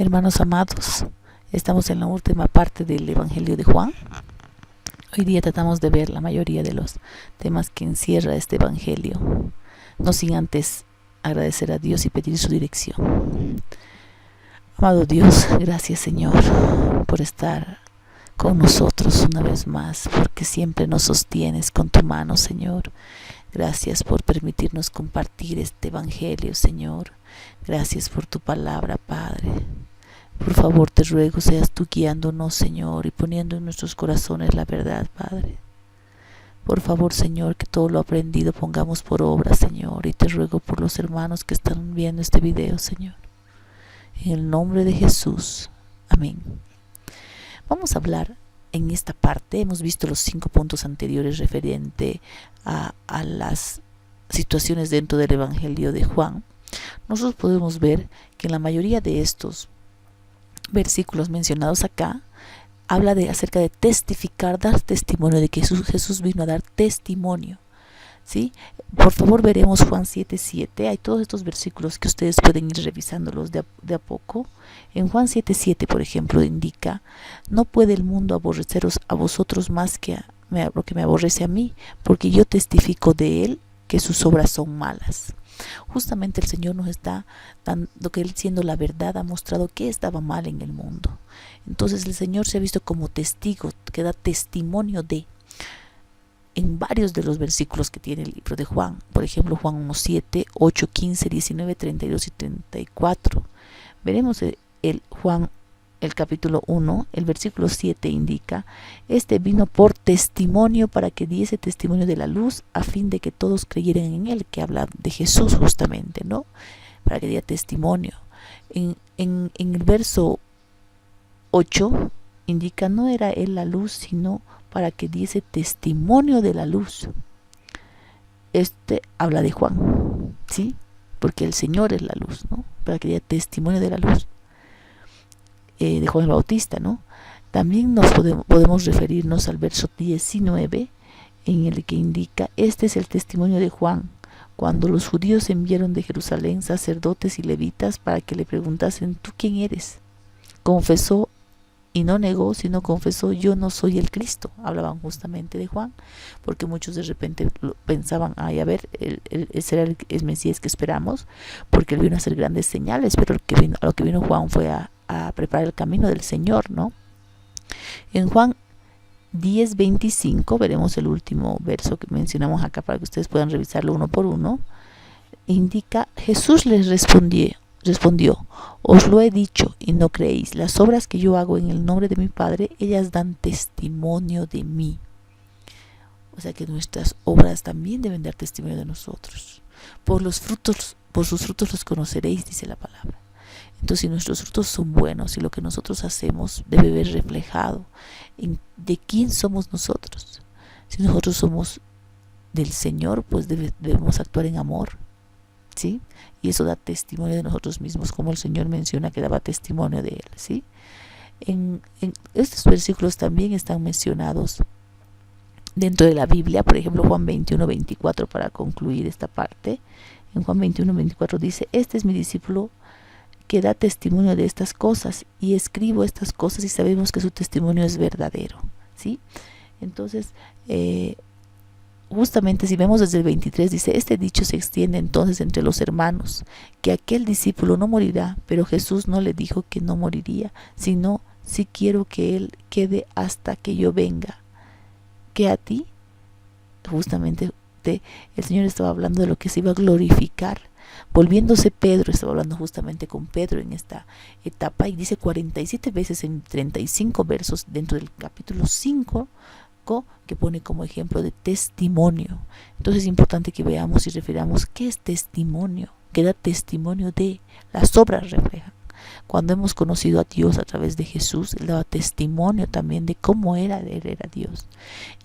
Hermanos amados, estamos en la última parte del Evangelio de Juan. Hoy día tratamos de ver la mayoría de los temas que encierra este Evangelio, no sin antes agradecer a Dios y pedir su dirección. Amado Dios, gracias Señor por estar con nosotros una vez más, porque siempre nos sostienes con tu mano, Señor. Gracias por permitirnos compartir este Evangelio, Señor. Gracias por tu palabra, Padre. Por favor, te ruego, seas tú guiándonos, Señor, y poniendo en nuestros corazones la verdad, Padre. Por favor, Señor, que todo lo aprendido pongamos por obra, Señor, y te ruego por los hermanos que están viendo este video, Señor. En el nombre de Jesús. Amén. Vamos a hablar en esta parte. Hemos visto los 5 puntos anteriores referente a las situaciones dentro del Evangelio de Juan. Nosotros podemos ver que en la mayoría de estos versículos mencionados acá habla acerca de testificar, dar testimonio de que Jesús vino a dar testimonio, ¿sí? Por favor, veremos Juan 7:7. Hay todos estos versículos que ustedes pueden ir revisándolos de a poco. En Juan 7:7, por ejemplo, indica: no puede el mundo aborreceros a vosotros más que lo que me aborrece a mí, porque yo testifico de él que sus obras son malas. Justamente el Señor nos está dando que Él, siendo la verdad, ha mostrado que estaba mal en el mundo. Entonces el Señor se ha visto como testigo, que da testimonio de, en varios de los versículos que tiene el libro de Juan. Por ejemplo, Juan 1:7, 8, 15, 19, 32 y 34. Veremos el capítulo 1, el versículo 7 indica: este vino por testimonio, para que diese testimonio de la luz, a fin de que todos creyeran en él, que habla de Jesús justamente, ¿no? Para que diera testimonio. En el verso 8 indica: no era él la luz, sino para que diese testimonio de la luz. Este habla de Juan, ¿sí? Porque el Señor es la luz, ¿no? Para que diera testimonio de la luz. De Juan el Bautista, ¿no? También podemos referirnos al verso 19, en el que indica: este es el testimonio de Juan, cuando los judíos enviaron de Jerusalén sacerdotes y levitas para que le preguntasen: ¿tú quién eres? Confesó y no negó, sino confesó: yo no soy el Cristo. Hablaban justamente de Juan, porque muchos de repente pensaban: ay, a ver, ese era el Mesías que esperamos, porque él vino a hacer grandes señales, pero a lo que vino Juan fue a preparar el camino del Señor, ¿no? En Juan 10:25 veremos el último verso que mencionamos acá, para que ustedes puedan revisarlo uno por uno. Indica: Jesús les respondió: os lo he dicho y no creéis. Las obras que yo hago en el nombre de mi Padre, ellas dan testimonio de mí. O sea que nuestras obras también deben dar testimonio de nosotros. Por sus frutos los conoceréis, dice la palabra. Entonces, si nuestros frutos son buenos y lo que nosotros hacemos debe ver reflejado de quién somos nosotros. Si nosotros somos del Señor, pues debemos actuar en amor, ¿sí? Y eso da testimonio de nosotros mismos, como el Señor menciona que daba testimonio de Él, ¿sí? En estos versículos también están mencionados dentro de la Biblia. Por ejemplo, Juan 21:24, para concluir esta parte. En Juan 21:24 dice: este es mi discípulo que da testimonio de estas cosas, y escribo estas cosas y sabemos que su testimonio es verdadero, ¿sí? Entonces, justamente si vemos desde el 23, dice: este dicho se extiende entonces entre los hermanos, que aquel discípulo no morirá. Pero Jesús no le dijo que no moriría, sino: si quiero que él quede hasta que yo venga. Que a ti, justamente el Señor estaba hablando de lo que se iba a glorificar. Volviéndose Pedro, estaba hablando justamente con Pedro en esta etapa, y dice 47 veces en 35 versos dentro del capítulo 5, que pone como ejemplo de testimonio. Entonces es importante que veamos y refiramos qué es testimonio, que da testimonio de las obras reflejan. Cuando hemos conocido a Dios a través de Jesús, Él daba testimonio también de cómo Él era Dios.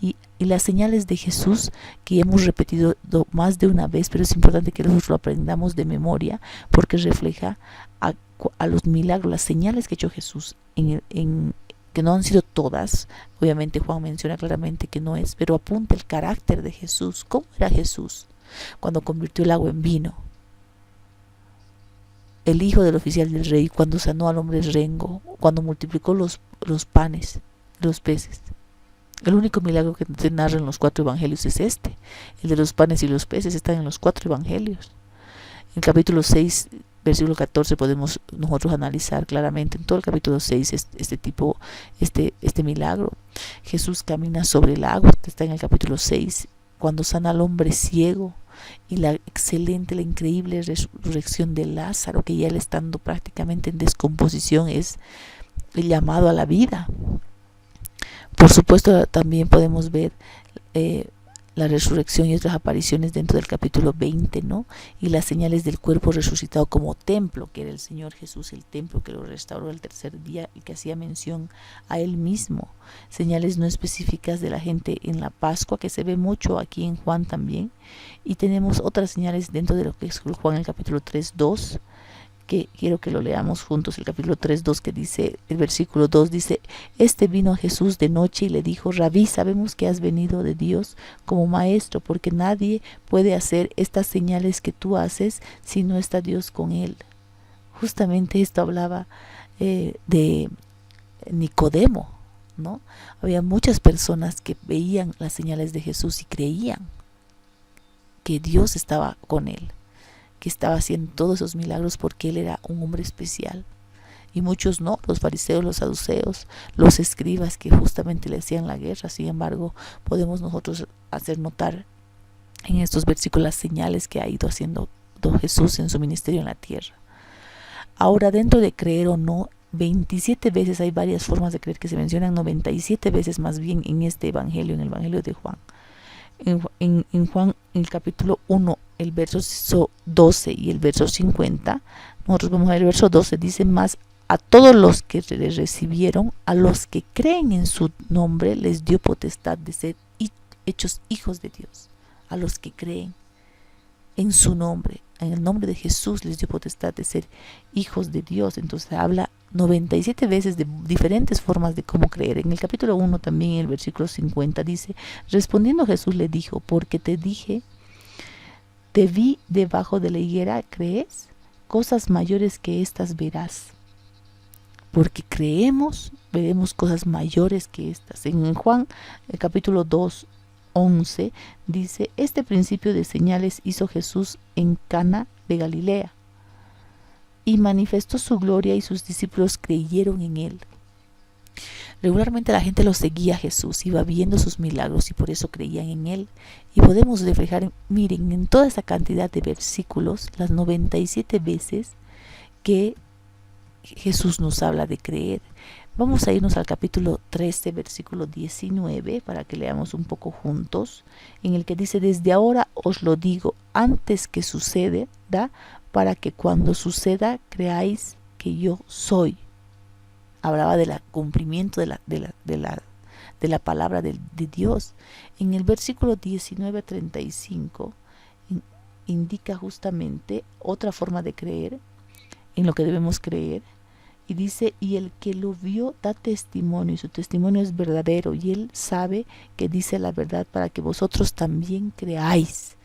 Y las señales de Jesús, que hemos repetido más de una vez, pero es importante que nosotros lo aprendamos de memoria, porque refleja a los milagros, las señales que ha hecho Jesús, que no han sido todas. Obviamente Juan menciona claramente que no es, pero apunta el carácter de Jesús. ¿Cómo era Jesús cuando convirtió el agua en vino? el hijo del oficial del rey, cuando sanó al hombre rengo, cuando multiplicó los panes, los peces. El único milagro que se narra en los 4 evangelios es este. El de los panes y los peces están en los 4 evangelios. En el capítulo 6, versículo 14, podemos nosotros analizar claramente en todo el capítulo 6 este milagro. Jesús camina sobre el agua, está en el capítulo 6, cuando sana al hombre ciego, y la increíble resurrección de Lázaro, que ya él estando prácticamente en descomposición es el llamado a la vida. Por supuesto, también podemos ver la resurrección y otras apariciones dentro del capítulo 20, ¿no? Y las señales del cuerpo resucitado como templo, que era el Señor Jesús, el templo que lo restauró el tercer día y que hacía mención a él mismo. Señales no específicas de la gente en la Pascua, que se ve mucho aquí en Juan también. Y tenemos otras señales dentro de lo que es Juan en el capítulo 3:2, que quiero que lo leamos juntos, el capítulo 3:2, que dice, el versículo 2 dice: este vino a Jesús de noche y le dijo: Rabí, sabemos que has venido de Dios como maestro, porque nadie puede hacer estas señales que tú haces si no está Dios con él. Justamente esto hablaba de Nicodemo, ¿no? Había muchas personas que veían las señales de Jesús y creían que Dios estaba con él, que estaba haciendo todos esos milagros porque él era un hombre especial. Y muchos no, los fariseos, los saduceos, los escribas, que justamente le hacían la guerra. Sin embargo, podemos nosotros hacer notar en estos versículos las señales que ha ido haciendo Jesús en su ministerio en la tierra. Ahora, dentro de creer o no, 27 veces hay varias formas de creer que se mencionan, 97 veces más bien en este evangelio, en el evangelio de Juan. En Juan, en el capítulo 1, el verso 12 y el verso 50, nosotros vamos a ver el verso 12, dice: más a todos los que le recibieron, a los que creen en su nombre, les dio potestad de ser hechos hijos de Dios. A los que creen en su nombre, en el nombre de Jesús, les dio potestad de ser hijos de Dios. Entonces habla 97 veces de diferentes formas de cómo creer. En el capítulo 1 también, en el versículo 50 dice: respondiendo Jesús le dijo: porque te dije, te vi debajo de la higuera, ¿crees? Cosas mayores que estas verás. Porque creemos, veremos cosas mayores que estas. En Juan, el capítulo 2:11 dice: este principio de señales hizo Jesús en Cana de Galilea, y manifestó su gloria, y sus discípulos creyeron en él. Regularmente la gente lo seguía a Jesús, iba viendo sus milagros y por eso creían en él. Y podemos reflejar, miren, en toda esa cantidad de versículos, las 97 veces que Jesús nos habla de creer. Vamos a irnos al capítulo 13, versículo 19, para que leamos un poco juntos, en el que dice: desde ahora os lo digo, antes que suceda, para que cuando suceda creáis que yo soy. Hablaba del cumplimiento de la palabra de Dios. En el versículo 19-35 indica justamente otra forma de creer, en lo que debemos creer. Y dice: y el que lo vio da testimonio, y su testimonio es verdadero, y él sabe que dice la verdad, para que vosotros también creáis.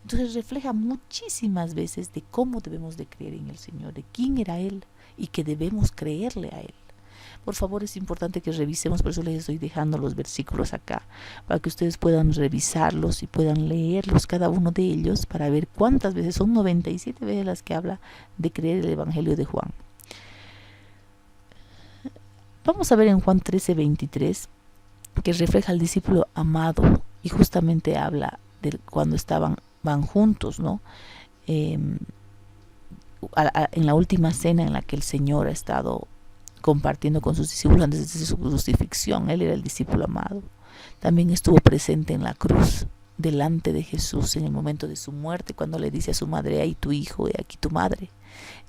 Entonces refleja muchísimas veces de cómo debemos de creer en el Señor, de quién era Él y que debemos creerle a Él. Por favor, es importante que revisemos, por eso les estoy dejando los versículos acá, para que ustedes puedan revisarlos y puedan leerlos, cada uno de ellos, para ver cuántas veces. Son 97 veces las que habla de creer el Evangelio de Juan. Vamos a ver en Juan 13:23, que refleja al discípulo amado, y justamente habla de cuando van juntos, ¿no? En la última cena en la que el Señor ha estado compartiendo con sus discípulos antes de su crucifixión. Él era el discípulo amado. También estuvo presente en la cruz, delante de Jesús, en el momento de su muerte, cuando le dice a su madre: ahí tu hijo, y aquí tu madre.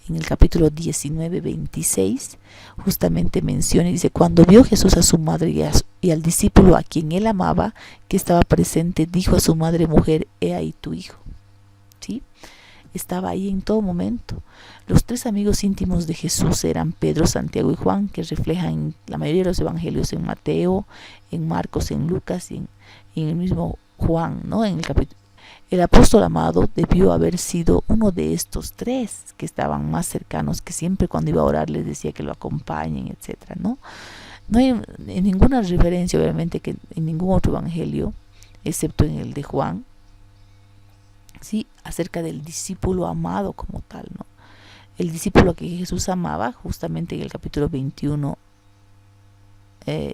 En el capítulo 19:26 justamente menciona y dice: cuando vio Jesús a su madre y al discípulo a quien él amaba, que estaba presente, dijo a su madre: mujer, he ahí tu hijo. ¿Sí? Estaba ahí en todo momento. Los 3 amigos íntimos de Jesús eran Pedro, Santiago y Juan, que reflejan la mayoría de los evangelios, en Mateo, en Marcos, en Lucas y en el mismo Juan, ¿no? En el apóstol amado debió haber sido uno de estos tres que estaban más cercanos, que siempre cuando iba a orar les decía que lo acompañen, etcétera, ¿no? No hay en ninguna referencia, obviamente, que en ningún otro evangelio, excepto en el de Juan, sí, acerca del discípulo amado como tal, ¿no? El discípulo que Jesús amaba, justamente en el capítulo 21,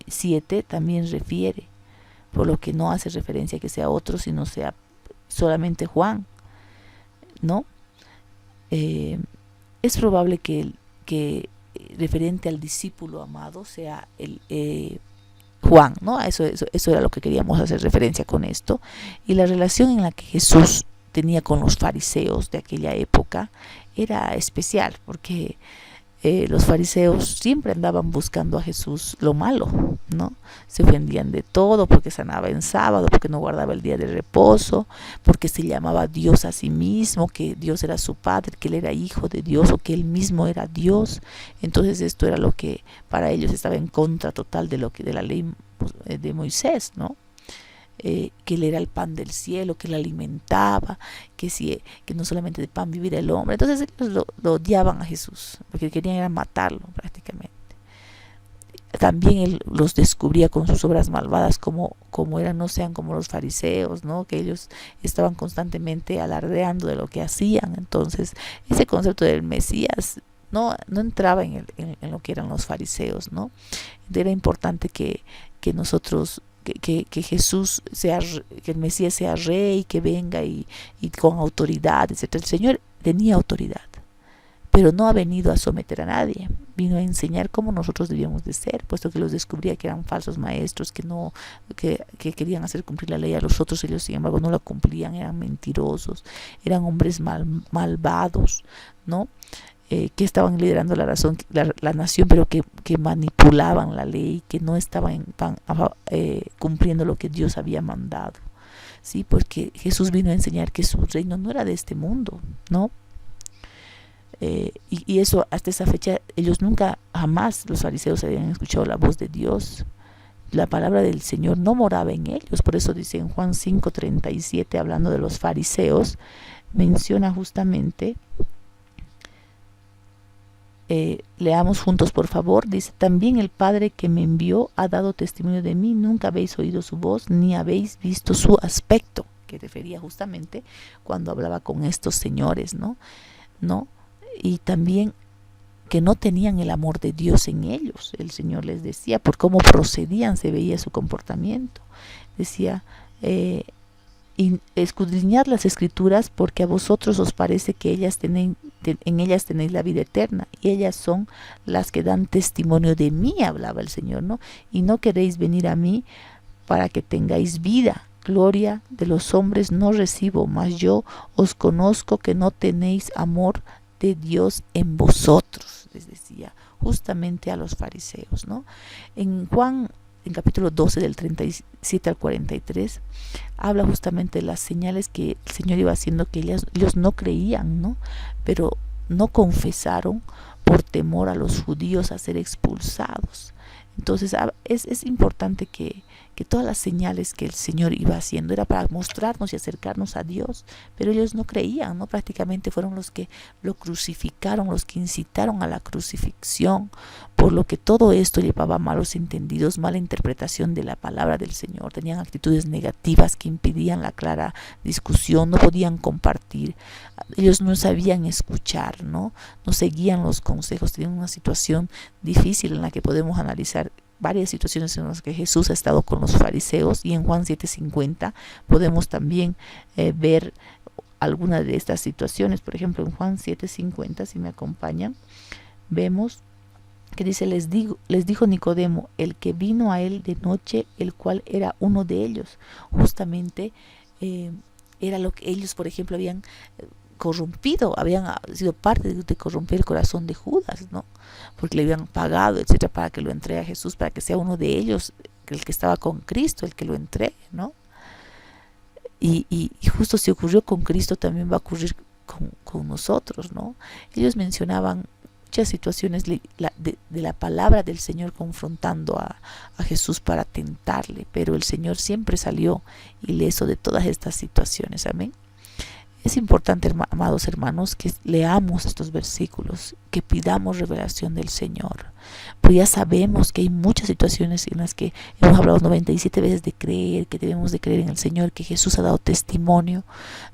7, también refiere, por lo que no hace referencia a que sea otro, sino sea solamente Juan, ¿no? Es probable que referente al discípulo amado sea el Juan, ¿no? Eso era lo que queríamos hacer referencia con esto. Y la relación en la que Jesús tenía con los fariseos de aquella época era especial, porque los fariseos siempre andaban buscando a Jesús lo malo, ¿no? Se ofendían de todo, porque sanaba en sábado, porque no guardaba el día de reposo, porque se llamaba Dios a sí mismo, que Dios era su padre, que él era hijo de Dios, o que él mismo era Dios. Entonces esto era lo que para ellos estaba en contra total de la ley de Moisés, ¿no? Que él era el pan del cielo, que él alimentaba, que no solamente de pan vivir el hombre. Entonces ellos lo odiaban a Jesús, porque querían era matarlo prácticamente. También él los descubría con sus obras malvadas, como eran, no sean como los fariseos, ¿no? Que ellos estaban constantemente alardeando de lo que hacían. Entonces ese concepto del Mesías no entraba en lo que eran los fariseos, ¿no? Era importante que nosotros que Jesús sea, que el Mesías sea rey, que venga y con autoridad, etc. El Señor tenía autoridad, pero no ha venido a someter a nadie, vino a enseñar cómo nosotros debíamos de ser, puesto que los descubría que eran falsos maestros, que querían hacer cumplir la ley a los otros, ellos sin embargo no la cumplían, eran mentirosos, eran hombres malvados, ¿no? Que estaban liderando la nación, pero que manipulaban la ley, que no estaban cumpliendo lo que Dios había mandado, ¿sí? Porque Jesús vino a enseñar que su reino no era de este mundo, ¿no? Y eso, hasta esa fecha, ellos nunca, jamás los fariseos habían escuchado la voz de Dios. La palabra del Señor no moraba en ellos. Por eso dice en Juan 5:37, hablando de los fariseos, menciona justamente... leamos juntos, por favor. Dice: también el Padre que me envió ha dado testimonio de mí. Nunca habéis oído su voz, ni habéis visto su aspecto, que refería justamente cuando hablaba con estos señores, ¿no? Y también que no tenían el amor de Dios en ellos. El Señor les decía, por cómo procedían se veía su comportamiento. Decía, y escudriñad las escrituras, porque a vosotros os parece que en ellas tenéis la vida eterna, y ellas son las que dan testimonio de mí, hablaba el Señor, ¿no? Y no queréis venir a mí para que tengáis vida. Gloria de los hombres no recibo, mas yo os conozco que no tenéis amor de Dios en vosotros, les decía justamente a los fariseos, ¿no? En Juan, en capítulo 12, del 37 al 43, habla justamente de las señales que el Señor iba haciendo, que ellos no creían, ¿no? Pero no confesaron por temor a los judíos a ser expulsados. Entonces es importante que todas las señales que el Señor iba haciendo era para mostrarnos y acercarnos a Dios, pero ellos no creían, ¿no? Prácticamente fueron los que lo crucificaron, los que incitaron a la crucifixión, por lo que todo esto llevaba a malos entendidos, mala interpretación de la palabra del Señor. Tenían actitudes negativas que impedían la clara discusión, no podían compartir, ellos no sabían escuchar, no seguían los consejos, tenían una situación difícil en la que podemos analizar varias situaciones en las que Jesús ha estado con los fariseos, y en Juan 7:50 podemos también ver algunas de estas situaciones. Por ejemplo, en Juan 7:50, si me acompañan, vemos que dice: les dijo Nicodemo, el que vino a él de noche, el cual era uno de ellos. Justamente era lo que ellos, por ejemplo, habían corrompido, habían sido parte de corromper el corazón de Judas, ¿no? Porque le habían pagado, etcétera, para que lo entregue a Jesús, para que sea uno de ellos, el que estaba con Cristo, el que lo entregue, ¿no? Y justo si ocurrió con Cristo, también va a ocurrir con nosotros, ¿no? Ellos mencionaban muchas situaciones de la palabra del Señor confrontando a Jesús para tentarle, pero el Señor siempre salió ileso de todas estas situaciones. Amén. Es importante, amados hermanos, que leamos estos versículos, que pidamos revelación del Señor. Pues ya sabemos que hay muchas situaciones en las que hemos hablado 97 veces de creer, que debemos de creer en el Señor, que Jesús ha dado testimonio,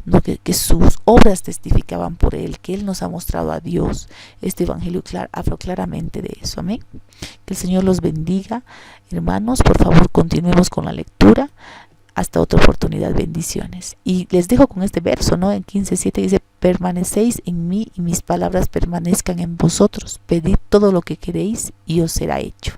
¿no? que sus obras testificaban por Él, que Él nos ha mostrado a Dios. Este Evangelio habla claramente de eso. Amén. Que el Señor los bendiga. Hermanos, por favor, continuemos con la lectura. Hasta otra oportunidad, bendiciones. Y les dejo con este verso, ¿no? En 15:7 dice: permanecéis en mí y mis palabras permanezcan en vosotros. Pedid todo lo que queréis y os será hecho.